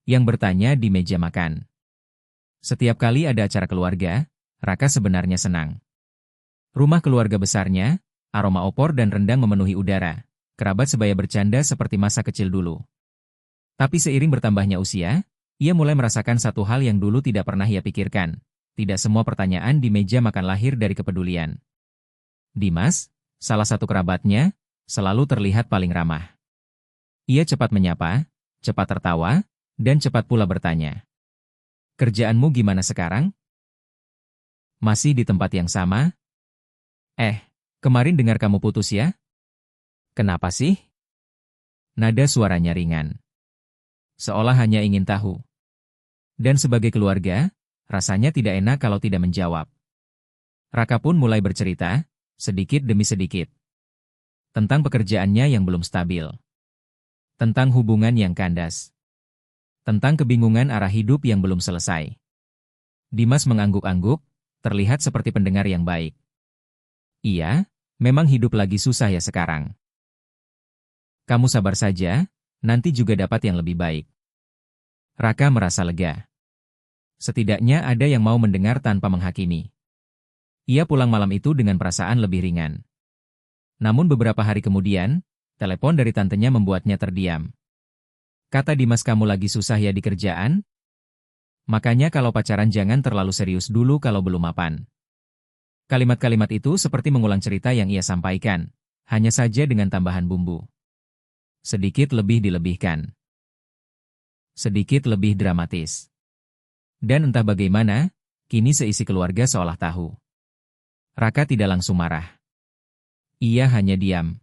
yang bertanya di meja makan. Setiap kali ada acara keluarga, Raka sebenarnya senang. Rumah keluarga besarnya, aroma opor dan rendang memenuhi udara. Kerabat sebaya bercanda seperti masa kecil dulu. Tapi seiring bertambahnya usia, ia mulai merasakan satu hal yang dulu tidak pernah ia pikirkan. Tidak semua pertanyaan di meja makan lahir dari kepedulian. Dimas, salah satu kerabatnya, selalu terlihat paling ramah. Ia cepat menyapa, cepat tertawa, dan cepat pula bertanya. Kerjaanmu gimana sekarang? Masih di tempat yang sama? Kemarin dengar kamu putus ya? Kenapa sih? Nada suaranya ringan. Seolah hanya ingin tahu. Dan sebagai keluarga, rasanya tidak enak kalau tidak menjawab. Raka pun mulai bercerita, sedikit demi sedikit. Tentang pekerjaannya yang belum stabil. Tentang hubungan yang kandas. Tentang kebingungan arah hidup yang belum selesai. Dimas mengangguk-angguk, terlihat seperti pendengar yang baik. Iya, memang hidup lagi susah ya sekarang. Kamu sabar saja, nanti juga dapat yang lebih baik. Raka merasa lega. Setidaknya ada yang mau mendengar tanpa menghakimi. Ia pulang malam itu dengan perasaan lebih ringan. Namun beberapa hari kemudian, telepon dari tantenya membuatnya terdiam. Kata Dimas, kamu lagi susah ya di kerjaan? Makanya kalau pacaran jangan terlalu serius dulu kalau belum mapan. Kalimat-kalimat itu seperti mengulang cerita yang ia sampaikan, hanya saja dengan tambahan bumbu. Sedikit lebih dilebihkan. Sedikit lebih dramatis. Dan entah bagaimana, kini seisi keluarga seolah tahu. Raka tidak langsung marah. Ia hanya diam.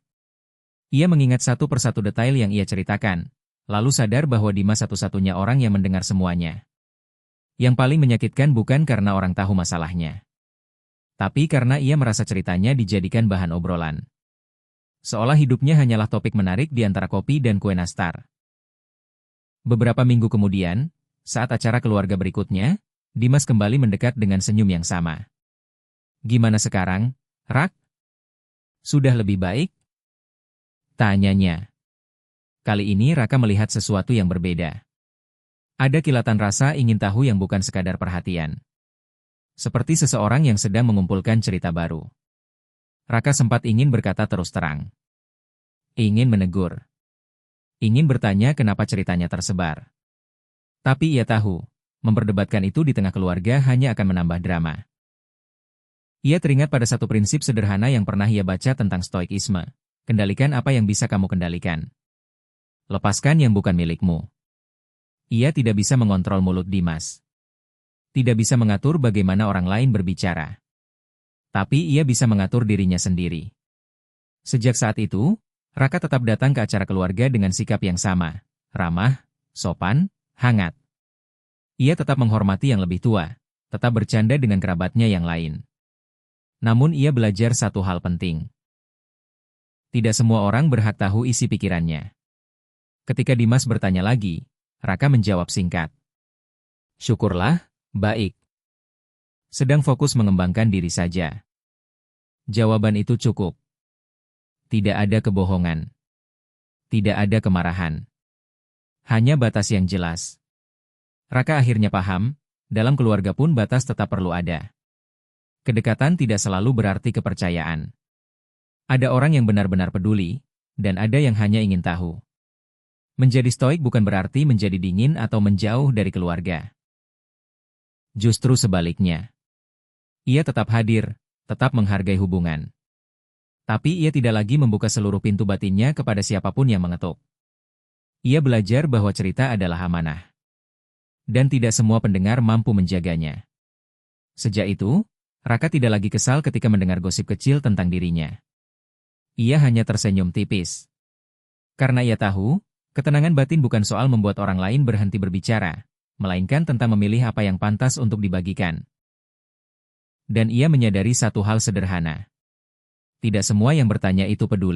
Ia mengingat satu persatu detail yang ia ceritakan, lalu sadar bahwa Dimas satu-satunya orang yang mendengar semuanya. Yang paling menyakitkan bukan karena orang tahu masalahnya. Tapi karena ia merasa ceritanya dijadikan bahan obrolan. Seolah hidupnya hanyalah topik menarik di antara kopi dan kue nastar. Beberapa minggu kemudian, saat acara keluarga berikutnya, Dimas kembali mendekat dengan senyum yang sama. Gimana sekarang, Rak? Sudah lebih baik? Tanyanya. Kali ini Raka melihat sesuatu yang berbeda. Ada kilatan rasa ingin tahu yang bukan sekadar perhatian. Seperti seseorang yang sedang mengumpulkan cerita baru. Raka sempat ingin berkata terus terang. Ingin menegur. Ingin bertanya kenapa ceritanya tersebar. Tapi ia tahu, memperdebatkan itu di tengah keluarga hanya akan menambah drama. Ia teringat pada satu prinsip sederhana yang pernah ia baca tentang stoikisme. Kendalikan apa yang bisa kamu kendalikan. Lepaskan yang bukan milikmu. Ia tidak bisa mengontrol mulut Dimas. Tidak bisa mengatur bagaimana orang lain berbicara. Tapi ia bisa mengatur dirinya sendiri. Sejak saat itu, Raka tetap datang ke acara keluarga dengan sikap yang sama, ramah, sopan, hangat. Ia tetap menghormati yang lebih tua, tetap bercanda dengan kerabatnya yang lain. Namun ia belajar satu hal penting. Tidak semua orang berhak tahu isi pikirannya. Ketika Dimas bertanya lagi, Raka menjawab singkat. Syukurlah, baik. Sedang fokus mengembangkan diri saja. Jawaban itu cukup. Tidak ada kebohongan. Tidak ada kemarahan. Hanya batas yang jelas. Raka akhirnya paham, dalam keluarga pun batas tetap perlu ada. Kedekatan tidak selalu berarti kepercayaan. Ada orang yang benar-benar peduli, dan ada yang hanya ingin tahu. Menjadi stoik bukan berarti menjadi dingin atau menjauh dari keluarga. Justru sebaliknya. Ia tetap hadir, tetap menghargai hubungan. Tapi ia tidak lagi membuka seluruh pintu batinnya kepada siapapun yang mengetuk. Ia belajar bahwa cerita adalah amanah. Dan tidak semua pendengar mampu menjaganya. Sejak itu, Raka tidak lagi kesal ketika mendengar gosip kecil tentang dirinya. Ia hanya tersenyum tipis. Karena ia tahu, ketenangan batin bukan soal membuat orang lain berhenti berbicara, melainkan tentang memilih apa yang pantas untuk dibagikan. Dan ia menyadari satu hal sederhana. Tidak semua yang bertanya itu peduli.